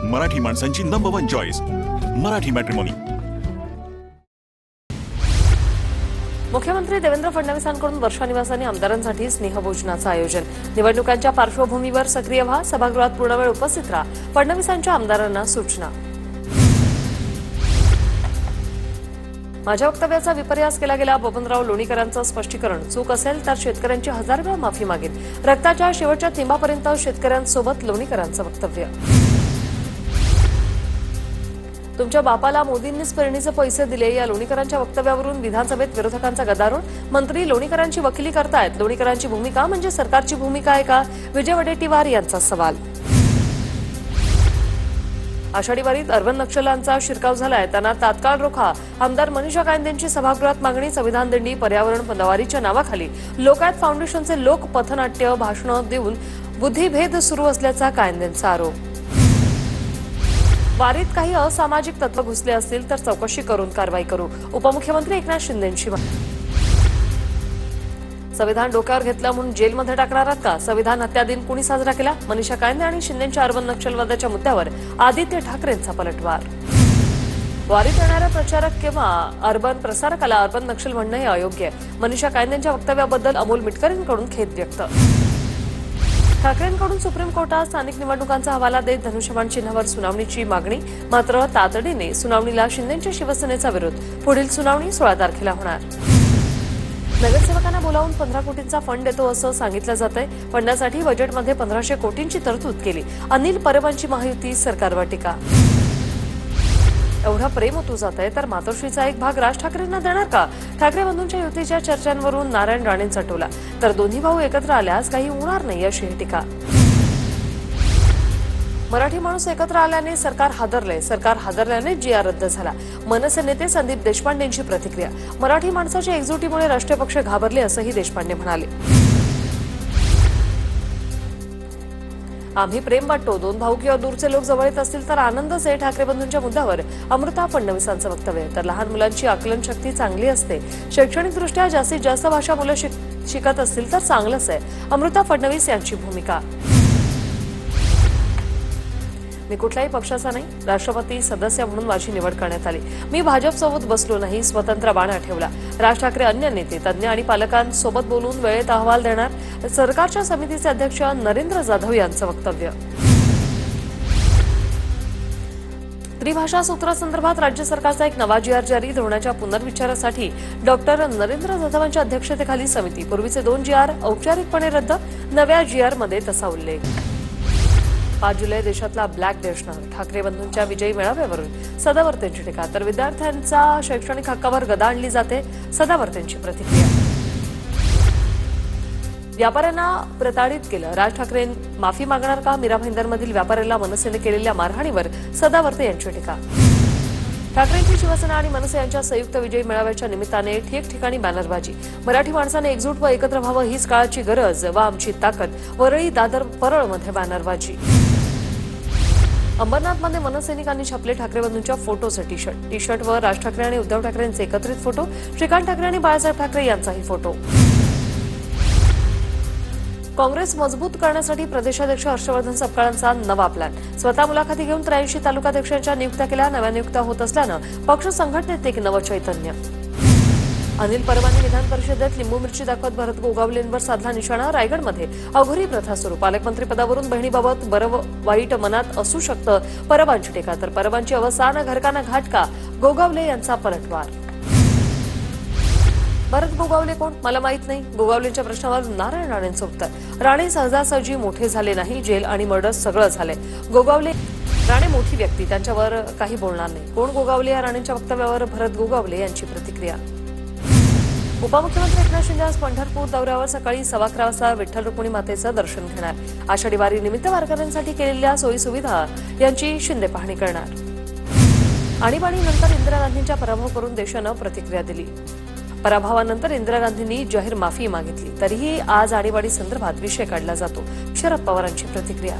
मराठी माणसांची number 1 choice Marathi matrimony. मुख्यमंत्री देवेंद्र फडणवीसांकडून वर्षा निवासाने आमदारांसाठी स्नेहभोजनाचं आयोजन। निवडणुकांच्या पार्श्वभूमीवर सक्रिय व्हा, सभागृहात पूर्ण वेळ उपस्थित राहा, फडणवीसांच्या आमदारांना सूचना। माझ्या वक्तव्याचा विपर्यास केला गेला, बबनराव लोणीकरांचं स्पष्टीकरण। चूक असेल तर शेतकऱ्यांची 1000 वेळा माफी मागेल। रक्ताच्या शेवटच्या थेंबापर्यंत शेतकऱ्यांसोबत लोणीकरांचं वक्तव्य। तुमच्या बापाला मोदींनीच पेरणीचे पैसे दिले, या लोणीकरांच्या वक्तव्यावरून विधानसभेत विरोधकांचा गदारोळ। मंत्री लोणीकरांची वकिली करतायत, लोणीकरांची भूमिका म्हणजे सरकारची भूमिका आहे का? विजय वडेट्टीवार यांचा सवाल। आषाढी वारीत अर्बन नक्षल्यांचा शिरकाव झालाय, त्यांना तात्काळ रोखा। आमदार मनीषा कायंदेंची सभागृहात मागणी। संविधान दिंडी, पर्यावरण पदावारीच्या नावाखाली लोकायत फाउंडेशनचे लोक पथनाट्य, भाषणं देऊन बुद्धिभेद सुरू असल्याचा कायंदेंचा आरोप। वारीत काही असामाजिक तत्व घुसले असतील तर चौकशी करून कारवाई करू, उपमुख्यमंत्री एकनाथ शिंदेंची मागणी। संविधान डोक्यावर घेतलं म्हणून जेलमध्ये टाकणार आहात का? संविधान हत्या दिन कुणी साजरा केला? मनीषा कायंदे आणि शिंदेंच्या अर्बन नक्षलवादाच्या मुद्द्यावर आदित्य ठाकरेंचा पलटवार। वारीत येणाऱ्या प्रचारक किंवा अर्बन प्रसारकाला अर्बन नक्षल म्हणणं हे अयोग्य आहे। मनीषा कायंदेंच्या वक्तव्याबद्दल अमोल मिटकरींकडून खेद व्यक्त। ठाकरेंकडून सुप्रीम कोर्टात स्थानिक निवडणुकांचा हवाला देत धनुष्यबाण चिन्हावर सुनावणीची मागणी, मात्र तातडीने सुनावणीला शिंदेंच्या शिवसेनेचा विरोध। पुढील सुनावणी 16 तारखेला होणार। नगरसेवकांना बोलावून 15 कोटींचा फंड देतो असं सांगितलं जातंय। फंडासाठी बजेटमध्ये 1500 कोटींची तरतूद केली। अनिल परबांची महायुती सरकारवर टीका। एवढा प्रेम ओतू जात आहे तर मातोश्रीचा एक भाग राज ठाकरेंना देणार का? ठाकरे बंधूंच्या युतीच्या चर्चांवरून नारायण राणेंचा टोला। तर दोन्ही भाऊ एकत्र आल्यास काही होणार नाही अशी टीका। मराठी माणूस एकत्र आल्याने सरकार हादरले, सरकार हादरल्याने जीआर रद्द झाला। मनसे नेते संदीप देशपांडेंची प्रतिक्रिया। मराठी माणसाच्या एकजुटीमुळे राष्ट्रीय पक्ष घाबरले असंही देशपांडे म्हणाले। आम्ही प्रेम वाटतो, दोन भाऊ किंवा दूरचे लोक जवळ येत असतील तर आनंदच आहे। ठाकरे बंधूंच्या मुद्द्यावर अमृता फडणवीसांचं वक्तव्य। तर लहान मुलांची आकलन शक्ती चांगली असते, शैक्षणिकदृष्ट्या जास्तीत जास्त भाषा मुलं शिकत असतील तर चांगलंच आहे, अमृता फडणवीस यांची भूमिका। मी कुठल्याही पक्षाचा नाही, राष्ट्रपती सदस्य म्हणून माझी निवड करण्यात आली। मी भाजपसोबत बसलो नाही, स्वतंत्र बाणा ठेवला। राज ठाकरे अन्य नेते, तज्ज्ञ आणि पालकांसोबत बोलून वेळेत अहवाल देणार, सरकारच्या समितीचे अध्यक्ष नरेंद्र जाधव यांचं वक्तव्य। त्रिभाषा सूत्रासंदर्भात राज्य सरकारचा एक नवा जीआर जारी। धोरणाच्या पुनर्विचारासाठी डॉक्टर नरेंद्र जाधवांच्या अध्यक्षतेखाली समिती। पूर्वीचे 2 जीआर औपचारिकपणे रद्द, नव्या जीआरमध्ये तसा उल्लेख। 5 जुलै देशातला ब्लॅक डे असणार। ठाकरे बंधूंच्या विजयी मेळाव्यावरून सदावर्तेंची टीका। तर विद्यार्थ्यांच्या शैक्षणिक हक्कावर गदा आणली जाते, सदावर्तेंची प्रतिक्रिया। व्यापाऱ्यांना प्रताडित केलं, राज ठाकरे माफी मागणार का? मीरा भाईंदरमधील व्यापाऱ्याला मनसेने केलेल्या मारहाणीवर सदावर्ते यांची टीका। ठाकरेंची शिवसेना आणि मनसे यांच्या संयुक्त विजयी मेळाव्याच्या निमित्ताने ठिकठिकाणी बॅनरबाजी। मराठी माणसाने एकजूट व एकत्र व्हावं हीच काळाची गरज व आमची ताकद। वरळी, दादर, परळमध्ये बॅनरबाजी। अंबरनाथमध्ये मनसैनिकांनी छापले ठाकरे बंधूंच्या फोटोचे टी शर्टवर राज ठाकरे आणि उद्धव ठाकरेंचे एकत्रित फोटो। श्रीकांत ठाकरे आणि बाळासाहेब ठाकरे यांचाही फोटो। काँग्रेस मजबूत करण्यासाठी प्रदेशाध्यक्ष हर्षवर्धन सपकाळांचा नवा प्लॅन। स्वतः मुलाखती घेऊन 83 तालुकाध्यक्षांच्या नियुक्त्या केल्या। नव्या नियुक्त्या होत असल्यानं पक्ष संघटनेत एक नवं चैतन्य। अनिल परबांनी विधान परिषदेत लिंबू मिरची दाखवत भरत गोगावलेंवर साधला निशाणा। रायगडमध्ये अघोरी प्रथा सुरू। पालकमंत्रीपदावरून बहिणीबाबत बरं वाईट मनात असू शकतं, परबांची टीका। तर परबांची अवसान घरकाना घाट का? गोगावले यांचा पलटवार। भरत गोगावले कोण? मला माहित नाही। गोगावलेंच्या प्रश्नावर नारायण राणेंचं उत्तर। राणे सहजासहजी मोठे झाले नाही, जेल आणि मर्डर सगळं झालंय। गोगावले राणे मोठी व्यक्ती, त्यांच्यावर काही बोलणार नाही। कोण गोगावले या राणेंच्या वक्तव्यावर भरत गोगावले यांची प्रतिक्रिया। उपमुख्यमंत्री एकनाथ शिंदे आज पंढरपूर दौऱ्यावर सकाळी 11:15 वाजता विठ्ठल रुक्मिणी मातेचं दर्शन घेणार। आषाढी वारी निमित्त वारकऱ्यांसाठी केलेल्या सोयीसुविधा यांची शिंदे पाहणी करणार। आणीबाणीनंतर इंदिरा गांधींच्या पराभव करून देशानं प्रतिक्रिया दिली। पराभवानंतर इंदिरा गांधींनी जाहीर माफी मागितली, तरीही आज आणीबाणी संदर्भात विषय काढला जातो। शरद पवारांची प्रतिक्रिया।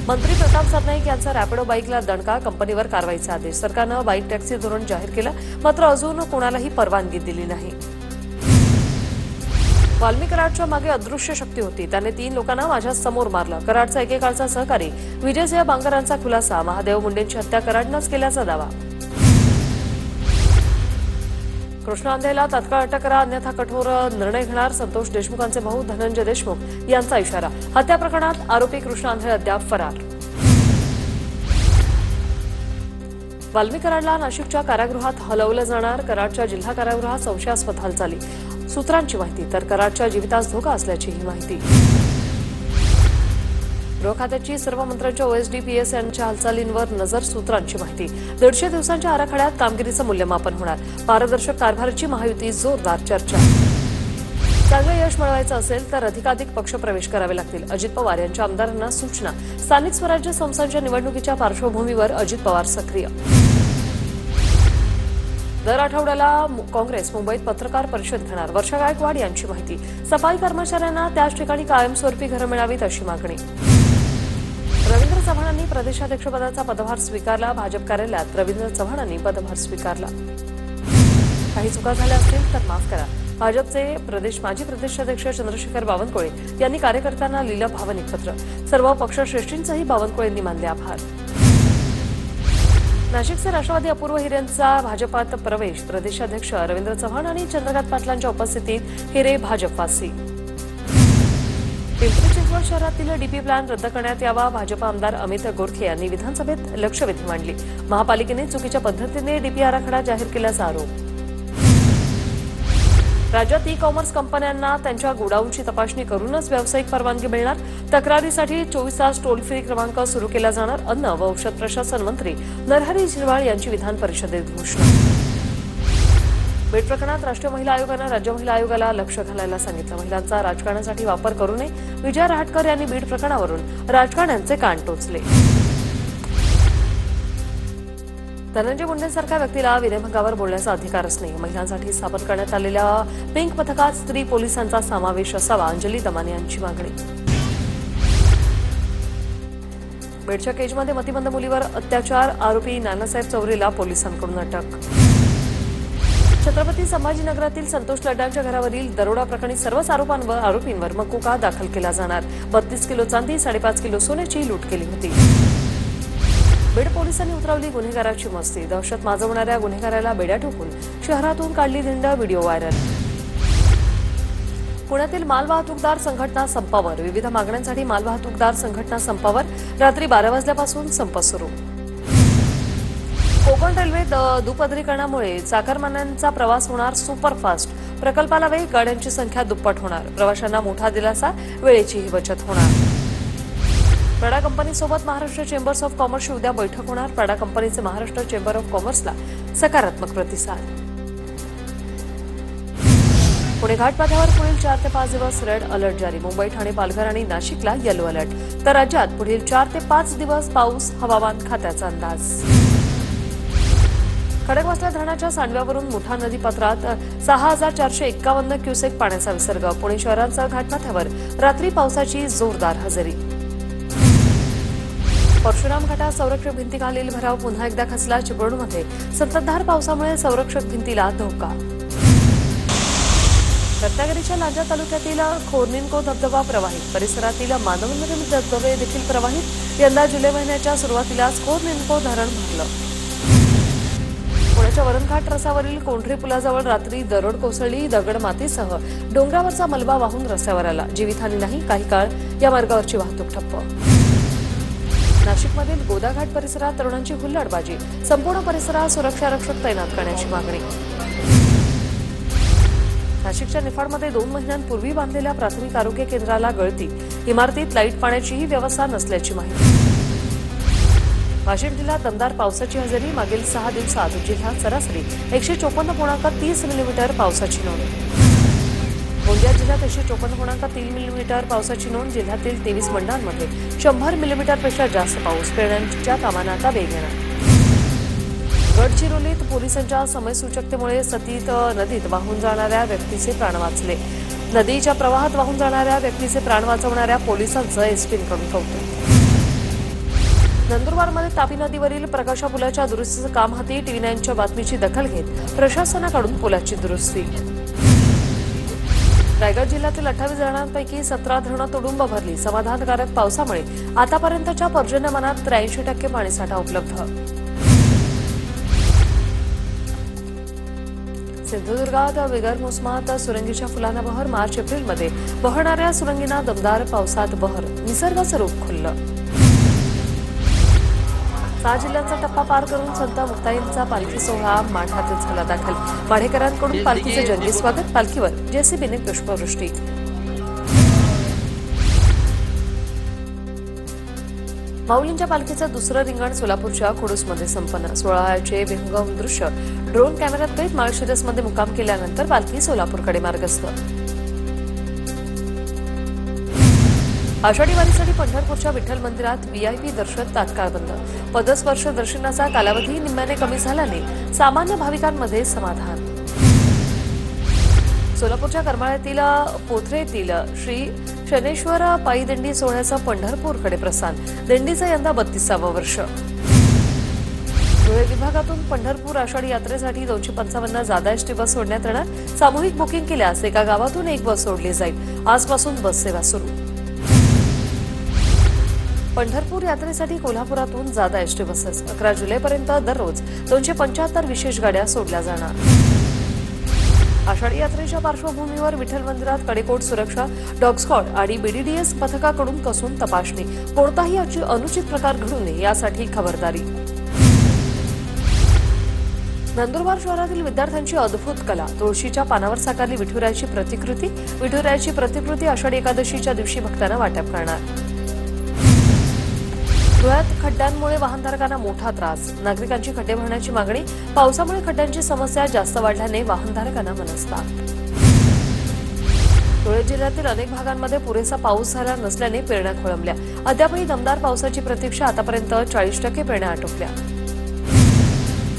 मंत्री प्रताप सरनाईक यांचा रॅपिडो बाईकला दणका, कंपनीवर कारवाईचा आदेश। सरकारनं बाईक टॅक्सी धोरण जाहीर केलं, मात्र अजून कोणालाही परवानगी दिली नाही। वाल्मी कराडच्या मागे अदृश्य शक्ती होती. त्याने 3 लोकांना माझ्या समोर मारलं. कराडचा एकेकाळचा सहकारी विजयसिंह बांगरांचा खुलासा. महादेव मुंडेंची हत्या कराडनंच केल्याचा दावा. कृष्णा आंधळेला तात्काळ अटक करा, अन्यथा कठोर निर्णय घेणार. संतोष देशमुखांचे भाऊ धनंजय देशमुख यांचा इशारा. हत्या प्रकरणात आरोपी कृष्णा आंधळे अद्याप फरार. वाल्मी कराडला नाशिकच्या कारागृहात हलवलं जाणार. कराडच्या जिल्हा कारागृहात संशयास्पद हालचाली. सूत्रांची माहिती. तर कराडच्या जीवितास धोका असल्याची ही माहिती. गृह खात्याची सर्व मंत्र्यांच्या OSD-PS यांच्या हालचालींवर नजर. सूत्रांची माहिती. 150 दिवसांच्या आराखड्यात कामगिरीचं मूल्यमापन होणार. पारदर्शक कारभाराची महायुती जोरदार चर्चा. चांगलं यश मिळवायचं असेल तर अधिकाधिक पक्षप्रवेश करावे लागतील. अजित पवार यांच्या आमदारांना सूचना. स्थानिक स्वराज्य संस्थांच्या निवडणुकीच्या पार्श्वभूमीवर अजित पवार सक्रिय. दर आठवड्याला काँग्रेस मुंबईत पत्रकार परिषद घेणार. वर्षा गायकवाड यांची माहिती. सफाई कर्मचाऱ्यांना त्याच ठिकाणी कायमस्वरूपी घरं मिळावीत अशी मागणी. रवींद्र चव्हाणांनी प्रदेशाध्यक्षपदाचा पदभार स्वीकारला. भाजप कार्यालयात रवींद्र चव्हाणांनी पदभार स्वीकारला. काही चुका झाल्या असतील तर माफ करा. भाजपचे माजी प्रदेशाध्यक्ष चंद्रशेखर बावनकुळे यांनी कार्यकर्त्यांना लिहिलं भावनिक पत्र. सर्व पक्षश्रेष्ठींचंही बावनकुळेंनी मानले आभार. नाशिकचे राष्ट्रवादी अपूर्व हिरेंचा भाजपात प्रवेश. प्रदेशाध्यक्ष रवींद्र चव्हाण आणि चंद्रकांत पाटलांच्या उपस्थितीत हिरे भाजपवासी. पिंपरी चिंचवड शहरातील डीपी प्लॅन रद्द करण्यात यावा. भाजपा आमदार अमित गोरखे यांनी विधानसभेत लक्षवेधी मांडली. महापालिकेने चुकीच्या पद्धतीने डीपी आराखडा जाहीर केल्याचा आरोप. राज्यात ई-कॉमर्स कंपन्यांना त्यांच्या गोडाऊनची तपासणी करूनच व्यावसायिक परवानगी मिळणार. तक्रारीसाठी 24 तास टोल फ्री क्रमांक सुरू केला जाणार. अन्न व औषध प्रशासन मंत्री नरहरी झिरवाळ यांची विधान परिषदेत घोषणा. बीड प्रकरणात राष्ट्रीय महिला आयोगानं राज्य महिला आयोगाला लक्ष घालायला सांगितलं. महिलांचा राजकारणासाठी वापर करू नये. विजया रहाटकर यांनी बीड प्रकरणावरून राजकारण्यांचे कान टोचले. धनंजय मुंडेंसारख्या व्यक्तीला विनयभंगावर बोलण्याचा अधिकारच नाही. महिलांसाठी स्थापन करण्यात आलेल्या पिंक पथकात स्त्री पोलिसांचा समावेश असावा. अंजली दमाने यांची मागणी. बीडच्या केजमध्ये मतिमंद मुलीवर अत्याचार. आरोपी नानासाहेब चौरेला पोलिसांकडून अटक. छत्रपती संभाजीनगरातील संतोष लड्डांच्या घरावरील दरोडा प्रकरणी सर्वच आरोपींवर मकोका दाखल केला जाणार. 32 किलो चांदी, 5.5 किलो सोन्याची लूट केली होती. बीड पोलिसांनी उतरवली गुन्हेगाराची मस्ती. दहशत माजवणाऱ्या गुन्हेगाराला बेड्या ठोकून शहरातून काढली धिंड. Video viral. पुण्यातील मालवाहतूकदार संघटना संपावर. विविध मागण्यांसाठी मालवाहतूकदार संघटना संपावर. रात्री 12 वाजल्यापासून संप सुरू. कोकण रेल्वे दुपदरीकरणामुळे चाकरमान्यांचा प्रवास होणार सुपरफास्ट. प्रकल्पाला वेग. गाड्यांची संख्या दुप्पट होणार. प्रवाशांना मोठा दिलासा. वेळेचीही बचत होणार. प्राडा कंपनीसोबत महाराष्ट्र चेंबर्स ऑफ कॉमर्सची उद्या बैठक होणार. प्राडा कंपनीचे महाराष्ट्र चेंबर ऑफ कॉमर्सला सकारात्मक प्रतिसाद. पुणे घाटमाथ्यावर पुढील 4 ते 5 दिवस रेड अलर्ट जारी. मुंबई, ठाणे, पालघर आणि नाशिकला येलो अलर्ट. तर राज्यात पुढील 4 ते 5 दिवस पाऊस. हवामान खात्याचा अंदाज. खडकवासला धरणाच्या सांडव्यावरून मुठा नदीपात्रात 6,451 क्युसेक पाण्याचा विसर्ग. पुणे शहरांसह घाटमाथ्यावर रात्री पावसाची जोरदार हजेरी. परशुराम घाटात संरक्षक भिंतीखालील भराव पुन्हा एकदा खचला. चिपळूणमध्ये संततधार पावसामुळे संरक्षक भिंतीला धोका. रत्नागिरीच्या लांजा तालुक्यातील खोर्निनको धबधबा प्रवाहित. परिसरातील मानवनिर्मित धबधबे देखील प्रवाहित. यंदा जुलै महिन्याच्या सुरुवातीलाच खोर्निनको धरण भरलं. पुण्याच्या वरणघाट रस्त्यावरील कोंढरी पुलाजवळ रात्री दरड कोसळली. दगड मातीसह डोंगरावरचा मलबा वाहून रस्त्यावर आला. जीवितहानी नाही. काही काळ या मार्गावरची वाहतूक ठप्प. नाशिकमधील गोदाघाट परिसरात तरुणांची हुल्लडबाजी. संपूर्ण परिसरात सुरक्षा रक्षक तैनात करण्याची मागणी. नाशिकच्या निफाडमध्ये 2 महिन्यांपूर्वी बांधलेल्या प्राथमिक आरोग्य केंद्राला गळती. इमारतीत लाईट पाण्याचीही व्यवस्था नसल्याची माहिती. वाशिम जिल्ह्यात दमदार पावसाची हजेरी. मागील 6 दिवसात जिल्ह्यात सरासरी 154.30 मिलीमीटर पावसाची नोंद. गोंदिया जिल्ह्यात 154.3 मिलीमीटर पावसाची नोंद. जिल्ह्यातील 23 मंडळांमध्ये 100 मिलीमीटरपेक्षा जास्त पाऊस. पेरण्यांच्या कामांना आता वेग येणार. गडचिरोलीत पोलिसांच्या समयसूचकतेमुळे सतीत नदीत वाहून जाणाऱ्या व्यक्तीचे प्राण वाचले. नदीच्या प्रवाहात वाहून जाणाऱ्या व्यक्तीचे प्राण वाचवणाऱ्या पोलिसांचं एसपींकडून कौतुक. नंदुरबारमध्ये तापी नदीवरील प्रकाशा पुलाच्या दुरुस्तीचं काम हाती. TV9च्या बातमीची दखल घेत प्रशासनाकडून पुलाची दुरुस्ती. रायगड जिल्ह्यातील 28 धरणांपैकी 17 धरणं तुडुंब भरली. समाधानकारक पावसामुळे आतापर्यंतच्या पर्जन्यमानात 83% पाणीसाठा उपलब्ध. सिंधुदुर्गात बिगर मोसमात सुरंगीच्या फुलांना बहर. मार्च एप्रिलमध्ये बहणाऱ्या सुरंगींना दमदार पावसात बहर. निसर्गाचं रूप खुललं. 6 जिल्ह्यांचा टप्पा पार करून संत मुक्ताईंचा पालखी सोहळा माढ्यात झाला दाखल. माढेकरांकडून पालखीचे जंगी स्वागत. पालखीवर जेसीबीने पुष्पवृष्टी. माऊलींच्या पालखीचं दुसरं रिंगण सोलापूरच्या खुडूसमध्ये संपन्न. सोहळ्याचे विहंगम दृश्य ड्रोन कॅमेऱ्यात कैद. माळशिरसमध्ये मुक्काम केल्यानंतर पालखी सोलापूरकडे मार्गस्थ. आषाढी वारीसाठी पंढरपूरच्या विठ्ठल मंदिरात व्हीआयपी दर्शन तात्काळ बंद. पदस्पर्श दर्शनाचा कालावधी निम्म्याने कमी झाल्याने सामान्य भाविकांमध्ये समाधान. सोलापूरच्या करमाळ्यातील पोथरे येथील श्री शनेश्वर पायी दिंडी सोहळ्याचा पंढरपूरकडे प्रस्थान. दिंडीचं यंदा 32वे वर्ष. धुळे विभागातून पंढरपूर आषाढी यात्रेसाठी 255 जादा एसटी बस सोडण्यात येणार. सामूहिक बुकिंग केल्यास एका गावातून एक बस सोडली जाईल. आजपासून बस सेवा सुरू. पंढरपूर यात्रेसाठी कोल्हापुरातून जादा एसटी बसेस. 11 जुलैपर्यंत दररोज 275 विशेष गाड्या सोडल्या जाणार. आषाढी यात्रेच्या पार्श्वभूमीवर विठ्ठल मंदिरात कडेकोट सुरक्षा. डॉग स्क्वॉड आणि बीडीडीएस पथकाकडून कसून तपासणी. कोणताही अनुचित प्रकार घडू नये यासाठी खबरदारी. नंदुरबार शहरातील विद्यार्थ्यांची अद्भुत कला. तुळशीच्या पानावर साकारली विठुरायाची प्रतिकृती. विठुरायाची प्रतिकृती आषाढी एकादशीच्या दिवशी भक्तांना वाटप करणार. धुळ्यात खड्ड्यांमुळे वाहनधारकांना मोठा त्रास. नागरिकांची खड्डे भरण्याची मागणी. पावसामुळे खड्ड्यांची समस्या जास्त वाढल्याने वाहनधारकांना मनस्ताप. धुळे जिल्ह्यातील अनेक भागांमध्ये पुरेसा पाऊस झाला नसल्याने पेरण्या खोळंबल्या. अद्यापही दमदार पावसाची प्रतीक्षा. आतापर्यंत 40% पेरण्या आटोपल्या.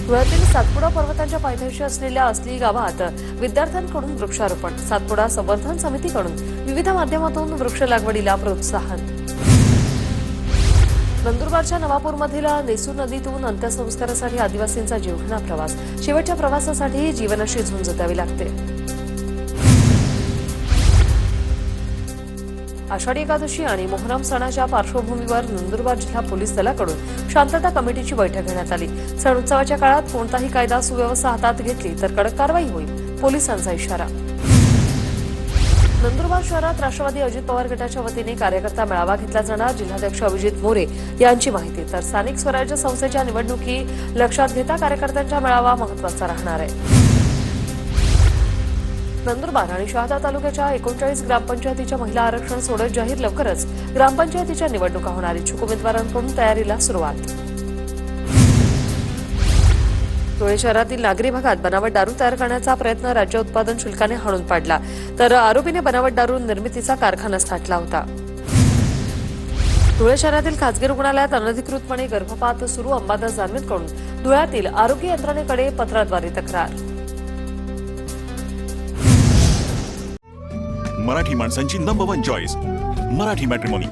धुळ्यातील सातपुडा पर्वतांच्या पायथ्याशी असलेल्या असली गावात विद्यार्थ्यांकडून वृक्षारोपण. सातपुडा संवर्धन समितीकडून विविध माध्यमातून वृक्ष लागवडीला प्रोत्साहन. नंदुरबारच्या नवापूरमधील नेसूर नदीतून अंत्यसंस्कारासाठी आदिवासींचा जीवघेणा प्रवास. शेवटच्या प्रवासासाठी जीवनाशी झुंज द्यावी लागते. आषाढी एकादशी आणि मोहरम सणाच्या पार्श्वभूमीवर नंदुरबार जिल्हा पोलीस दलाकडून शांतता कमिटीची बैठक घेण्यात आली. सण उत्सवाच्या काळात कोणताही कायदा सुव्यवस्था हातात घेतली तर कडक कारवाई होईल. पोलिसांचा इशारा. नंदुरबार शहरात राष्ट्रवादी अजित पवार गटाच्या वतीने कार्यकर्ता मेळावा घेतला जाणार. जिल्हाध्यक्ष अभिजित मोरे यांची माहिती. तर स्थानिक स्वराज्य संस्थेच्या निवडणुकी लक्षात घेता कार्यकर्त्यांचा मेळावा महत्त्वाचा राहणार आहे. नंदुरबार आणि शहादा तालुक्याच्या 39 ग्रामपंचायतीच्या महिला आरक्षण सोडत जाहीर. लवकरच ग्रामपंचायतीच्या निवडणुका होणार. इच्छुक उमेदवारांकडून तयारीला सुरुवात. धुळे शहरातील नागरी भागात बनावट दारू तयार करण्याचा प्रयत्न राज्य उत्पादन शुल्काने हाणून पाडला. तर आरोपीने बनावट दारू निर्मितीचा कारखानाच थाटला होता. धुळे शहरातील खासगी रुग्णालयात अनधिकृतपणे गर्भपात सुरू. अंबादास दानवेंकडून धुळ्यातील आरोग्य यंत्रणेकडे पत्राद्वारे तक्रार. मराठी माणसांची नंबर 1 चॉईस मराठी मॅट्रिमोनी.